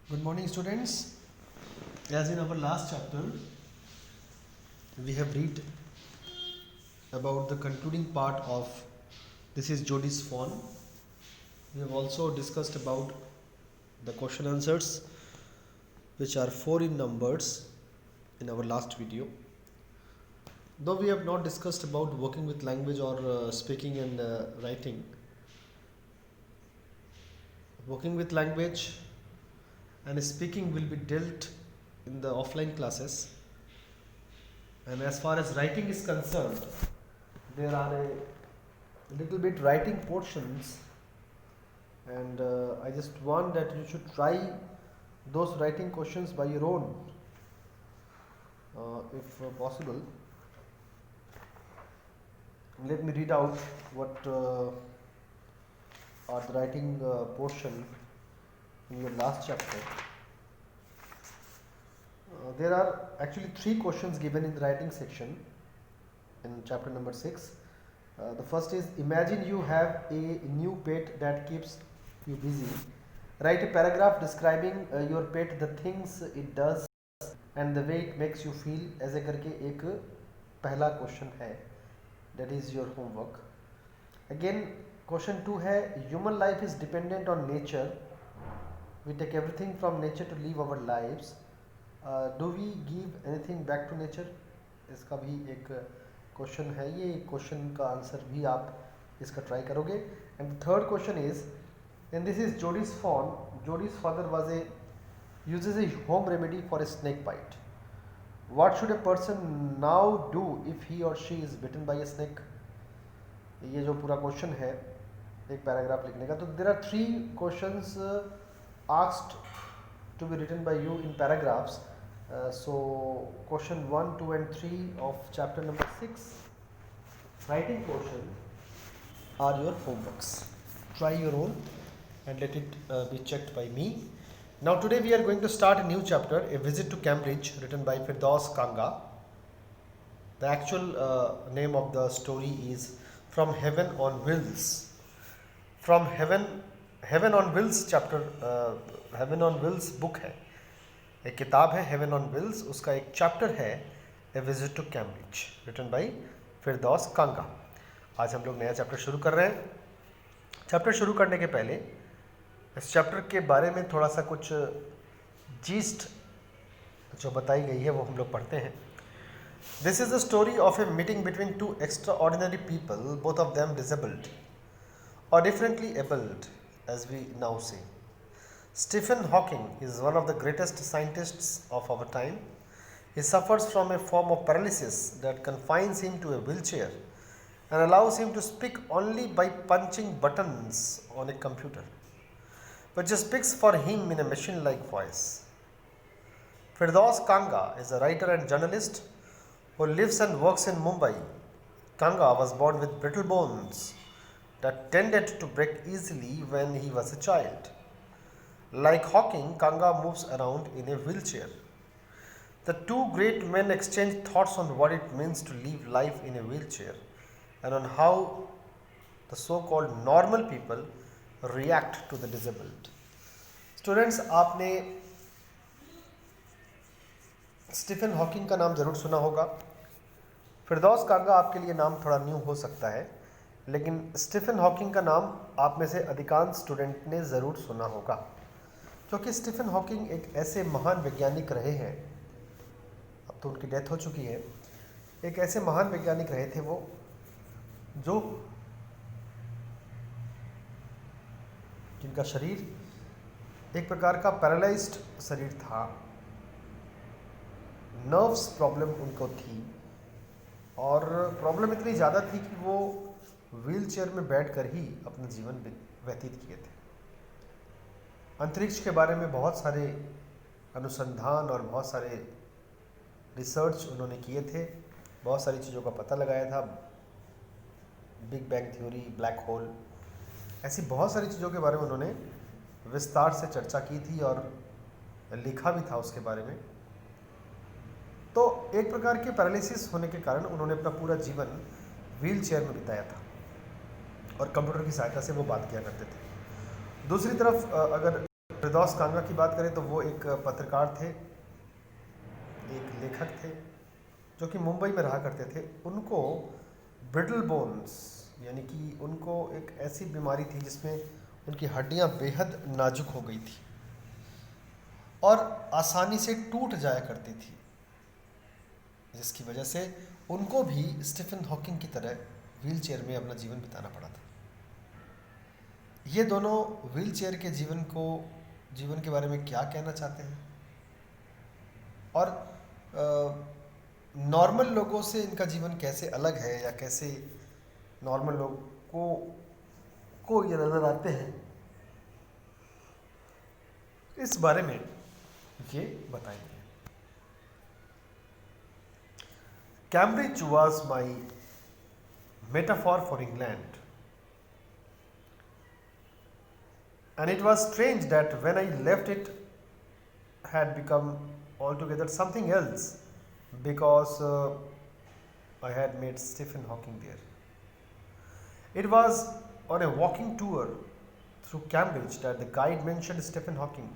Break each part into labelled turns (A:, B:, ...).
A: Good morning, students. As in our last chapter, we have read about the concluding part of this is Jody's phone. We have also discussed about the question answers, which are 4 in numbers, in our last video. Though we have not discussed about working with language or speaking and writing, working with language and speaking will be dealt in the offline classes. And as far as writing is concerned, there are a little bit writing portions, and I just want that you should try those writing questions by your own, if possible. Let me read out what are the writing portion in your last chapter. There are actually 3 questions given in the writing section in chapter number 6. The first is, imagine you have a new pet that keeps you busy. Write a paragraph describing your pet, the things it does and the way it makes you feel. ऐसे करके एक पहला question है, that is your homework. Again, question 2 है, human life is dependent on nature. We take everything from nature to live our lives. Do we give anything back to nature? इसका भी एक question है. ये क्वेश्चन का answer भी आप इसका ट्राई करोगे. And third question is, and this is Jody's fawn. Jody's father was a uses a home remedy for a snake bite. What should a person now do if he or she is bitten by a snake? ये जो पूरा question है एक paragraph लिखने का. तो there are 3 questions asked to be written by you in paragraphs. So question 1, 2 and 3 of chapter number 6 writing portion are your homeworks. Try your own and let it be checked by me. Now today we are going to start a new chapter, A Visit to Cambridge, written by Firdaus Kanga. The actual name of the story is From Heaven on Wheels. From Heaven on Wheels chapter, Heaven on Wheels book है, एक किताब है Heaven on Wheels. उसका एक chapter है A Visit to Cambridge, written by फिरदौस कांगा. आज हम लोग नया चैप्टर शुरू कर रहे हैं. चैप्टर शुरू करने के पहले इस चैप्टर के बारे में थोड़ा सा कुछ जीस्ट जो बताई गई है वो हम लोग पढ़ते हैं. This is the story of a meeting between 2 extraordinary people, both of them disabled or differently abled, as we now say. Stephen Hawking is one of the greatest scientists of our time. He suffers from a form of paralysis that confines him to a wheelchair and allows him to speak only by punching buttons on a computer, which speaks for him in a machine-like voice. Firdaus Kanga is a writer and journalist who lives and works in Mumbai. Kanga was born with brittle bones that tended to break easily when he was a child. Like Hawking, Kanga moves around in a wheelchair. The two great men exchange thoughts on what it means to live life in a wheelchair and on how the so-called normal people react to the disabled. Students, आपने Stephen Hawking का नाम ज़रूर सुना होगा. फिरदौस कांगा आपके लिए नाम थोड़ा न्यू हो सकता है, लेकिन स्टीफन हॉकिंग का नाम आप में से अधिकांश स्टूडेंट ने ज़रूर सुना होगा, क्योंकि स्टीफन हॉकिंग एक ऐसे महान वैज्ञानिक रहे हैं. अब तो उनकी डेथ हो चुकी है. एक ऐसे महान वैज्ञानिक रहे थे वो, जो जिनका शरीर एक प्रकार का पैरालाइज्ड शरीर था. नर्व्स प्रॉब्लम उनको थी और प्रॉब्लम इतनी ज़्यादा थी कि वो व्हील चेयर में बैठकर ही अपना जीवन व्यतीत किए थे. अंतरिक्ष के बारे में बहुत सारे अनुसंधान और बहुत सारे रिसर्च उन्होंने किए थे. बहुत सारी चीज़ों का पता लगाया था. Big bang theory, black hole, ऐसी बहुत सारी चीज़ों के बारे में उन्होंने विस्तार से चर्चा की थी और लिखा भी था उसके बारे में. तो एक प्रकार के पैरालिसिस होने के कारण उन्होंने अपना पूरा जीवन व्हील चेयर में बिताया था और कंप्यूटर की सहायता से वो बात किया करते थे. दूसरी तरफ अगर फिरदौस कांगा की बात करें तो वो एक पत्रकार थे, एक लेखक थे जो कि मुंबई में रहा करते थे। उनको ब्रिडल बोन्स यानी कि उनको एक ऐसी बीमारी थी जिसमें उनकी हड्डियां बेहद नाजुक हो गई थी और आसानी से टूट जाया करती थी, जिसकी वजह से उनको भी स्टीफन हॉकिंग की तरह व्हील चेयर में अपना जीवन बिताना पड़ा था। ये दोनों व्हील चेयर के जीवन के बारे में क्या कहना चाहते हैं और नॉर्मल लोगों से इनका जीवन कैसे अलग है या कैसे नॉर्मल लोगों को ये नज़र आते हैं, इस बारे में ये बताएंगे। Cambridge was my metaphor for England, and it was strange that when I left it had become altogether something else because I had met Stephen Hawking there. It was on a walking tour through Cambridge that the guide mentioned Stephen Hawking,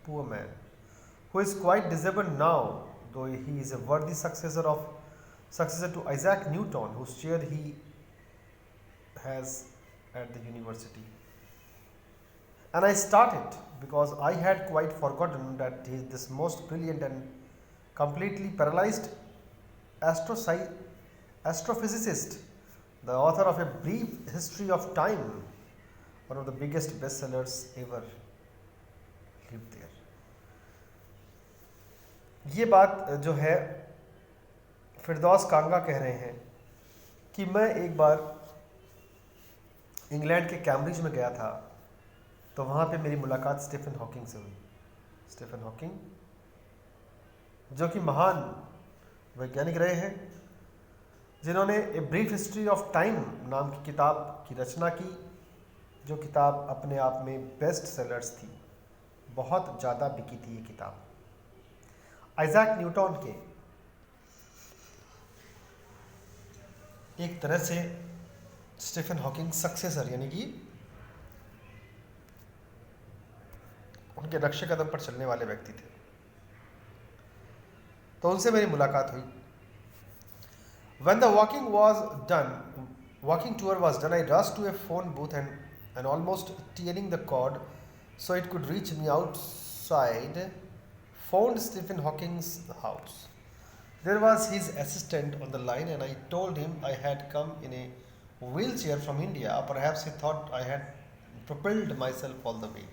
A: poor man, who is quite disabled now, though he is a worthy successor to Isaac Newton, whose chair he has at the university. And I started because I had quite forgotten that he is this most brilliant and completely paralyzed astrophysicist, the author of A Brief History of Time, one of the biggest bestsellers ever lived there. ये बात जो है फिरदौस कांगा कह रहे हैं कि मैं एक बार इंग्लैंड के कैम्ब्रिज में गया था, तो वहाँ पे मेरी मुलाकात स्टीफन हॉकिंग से हुई। स्टीफन हॉकिंग जो कि महान वैज्ञानिक रहे हैं, जिन्होंने a brief history of time नाम की किताब की रचना की, जो किताब अपने आप में बेस्ट सेलर्स थी, बहुत ज़्यादा बिकी थी ये किताब। आइजैक न्यूटन के एक तरह से स्टीफन हॉकिंग सक्सेसर यानी कि उनके नक्शे कदम पर चलने वाले व्यक्ति थे, तो उनसे मेरी मुलाकात हुई। When the walking tour was done, I rushed to a phone booth and almost tearing the cord so it could reach me outside, phoned Stephen Hawking's house. There was his assistant on the line and I told him I had come in a wheelchair from India. Perhaps he thought I had propelled myself all the way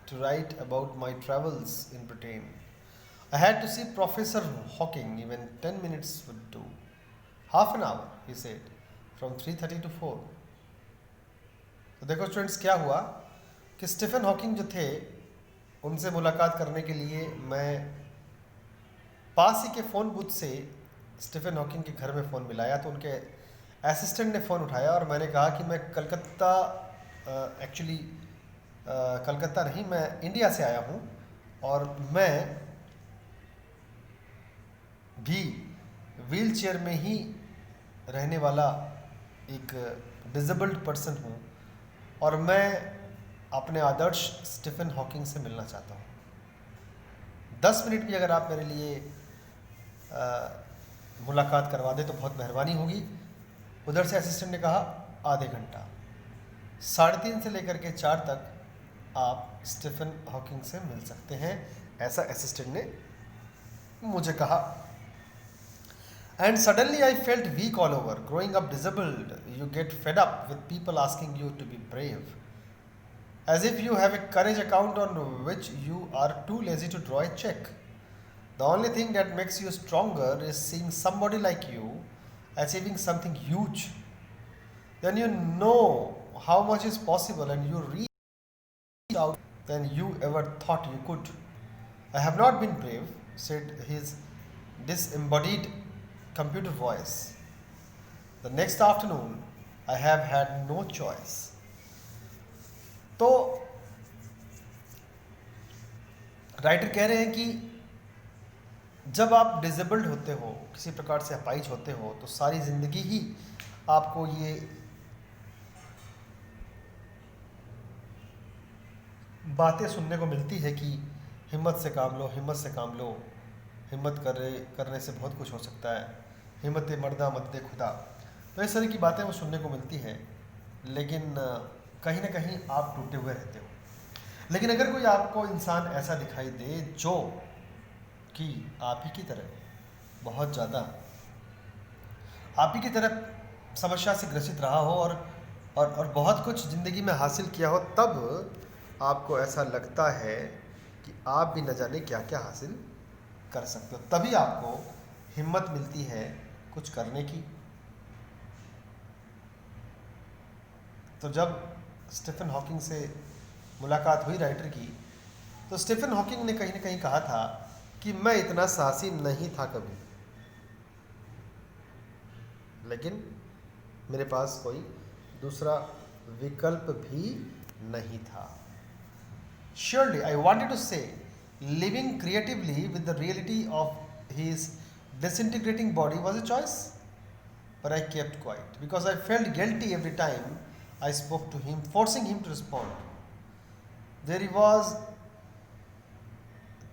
A: to write about my travels in Britain. I had to see Professor Hawking, even 10 minutes would do. Half an hour, he said, from 3:30 to 4. तो देखो students क्या हुआ कि Stephen Hawking जो थे, उनसे मुलाकात करने के लिए मैं पास ही के फ़ोन बूथ से स्टीफन हॉकिंग के घर में फ़ोन मिलाया, तो उनके असिस्टेंट ने फ़ोन उठाया और मैंने कहा कि मैं कलकत्ता नहीं, मैं इंडिया से आया हूँ और मैं भी व्हील चेयर में ही रहने वाला एक डिसेबल्ड पर्सन हूँ और मैं अपने आदर्श स्टीफन हॉकिंग से मिलना चाहता हूँ। 10 मिनट भी अगर आप मेरे लिए मुलाकात करवा दें तो बहुत मेहरबानी होगी। उधर से असिस्टेंट ने कहा आधे घंटा, 3:30 से लेकर के 4 तक आप स्टीफन हॉकिंग से मिल सकते हैं, ऐसा असिस्टेंट ने मुझे कहा। And suddenly I felt weak all over. Growing up disabled, you get fed up with people asking you to be brave, as if you have a courage account on which you are too lazy to draw a check. The only thing that makes you stronger is seeing somebody like you achieving something huge. Then you know how much is possible and you reach out than you ever thought you could. I have not been brave, said his disembodied computer voice. The next afternoon, I have had no choice. तो writer कह रहे हैं कि जब आप disabled होते हो, किसी प्रकार से अपाहिज होते हो, तो सारी ज़िंदगी ही आपको ये बातें सुनने को मिलती है कि हिम्मत से काम लो, हिम्मत से काम लो, हिम्मत करने से बहुत कुछ हो सकता है, हिम्मत मर्दा मद्दे खुदा, तो इस तरह की बातें वो सुनने को मिलती हैं। लेकिन कहीं ना कहीं आप टूटे हुए रहते हो। लेकिन अगर कोई आपको इंसान ऐसा दिखाई दे जो कि आप ही की तरह बहुत ज़्यादा आप ही की तरह समस्या से ग्रसित रहा हो और बहुत कुछ ज़िंदगी में हासिल किया हो, तब आपको ऐसा लगता है कि आप भी न जाने क्या क्या हासिल कर सकते हो, तभी आपको हिम्मत मिलती है कुछ करने की। तो जब स्टीफन हॉकिंग से मुलाकात हुई राइटर की, तो स्टीफन हॉकिंग ने कहीं ना कहीं कहा था कि मैं इतना साहसी नहीं था कभी, लेकिन मेरे पास कोई दूसरा विकल्प भी नहीं था। Surely, I wanted to say, living creatively with the reality of his disintegrating body was a choice, but I kept quiet because I felt guilty every time I spoke to him, forcing him to respond. There he was,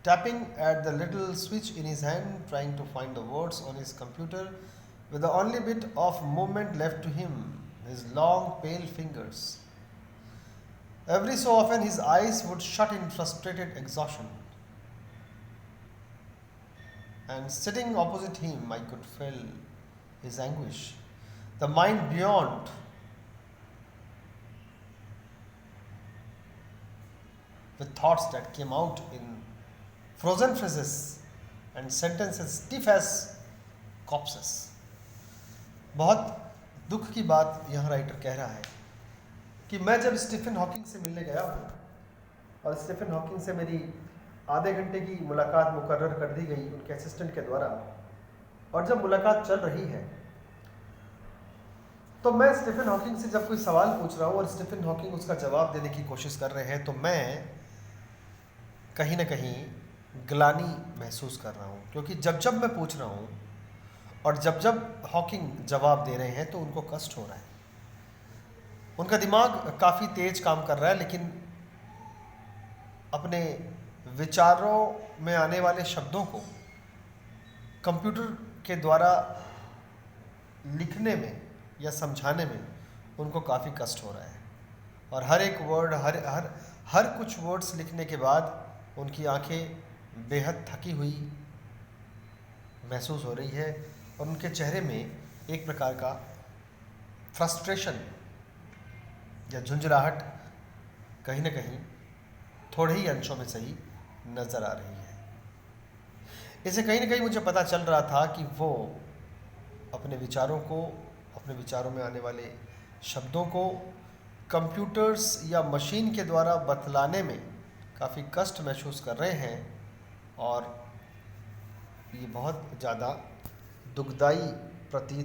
A: tapping at the little switch in his hand, trying to find the words on his computer, with the only bit of movement left to him, his long, pale fingers. Every so often, his eyes would shut in frustrated exhaustion. And sitting opposite him, I could feel his anguish. The mind beyond with thoughts that came out in frozen phrases and sentences stiff as corpses. बहुत दुख की बात यह writer कह रहा है कि मैं जब स्टीफन हॉकिंग से मिलने गया हूँ और स्टीफन हॉकिंग से मेरी आधे घंटे की मुलाकात मुकर्रर कर दी गई उनके असिस्टेंट के द्वारा, और जब मुलाकात चल रही है तो मैं स्टीफन हॉकिंग से जब कोई सवाल पूछ रहा हूँ और स्टीफन हॉकिंग उसका जवाब देने की कोशिश कर रहे हैं, तो मैं कहीं ना कहीं ग्लानि महसूस कर रहा हूँ, क्योंकि जब जब मैं पूछ रहा हूँ और जब जब हॉकिंग जवाब दे रहे हैं तो उनको कष्ट हो रहा है। उनका दिमाग काफ़ी तेज काम कर रहा है, लेकिन अपने विचारों में आने वाले शब्दों को कंप्यूटर के द्वारा लिखने में या समझाने में उनको काफ़ी कष्ट हो रहा है। और हर एक वर्ड, हर कुछ वर्ड्स लिखने के बाद उनकी आंखें बेहद थकी हुई महसूस हो रही है और उनके चेहरे में एक प्रकार का फ्रस्ट्रेशन या झुंझलाहट कहीं ना कहीं थोड़े ही अंशों में सही नज़र आ रही है। इसे कहीं ना कहीं मुझे पता चल रहा था कि वो अपने विचारों को, अपने विचारों में आने वाले शब्दों को कंप्यूटर्स या मशीन के द्वारा बतलाने में काफ़ी कष्ट महसूस कर रहे हैं, और ये बहुत ज़्यादा दुखदाई प्रतीत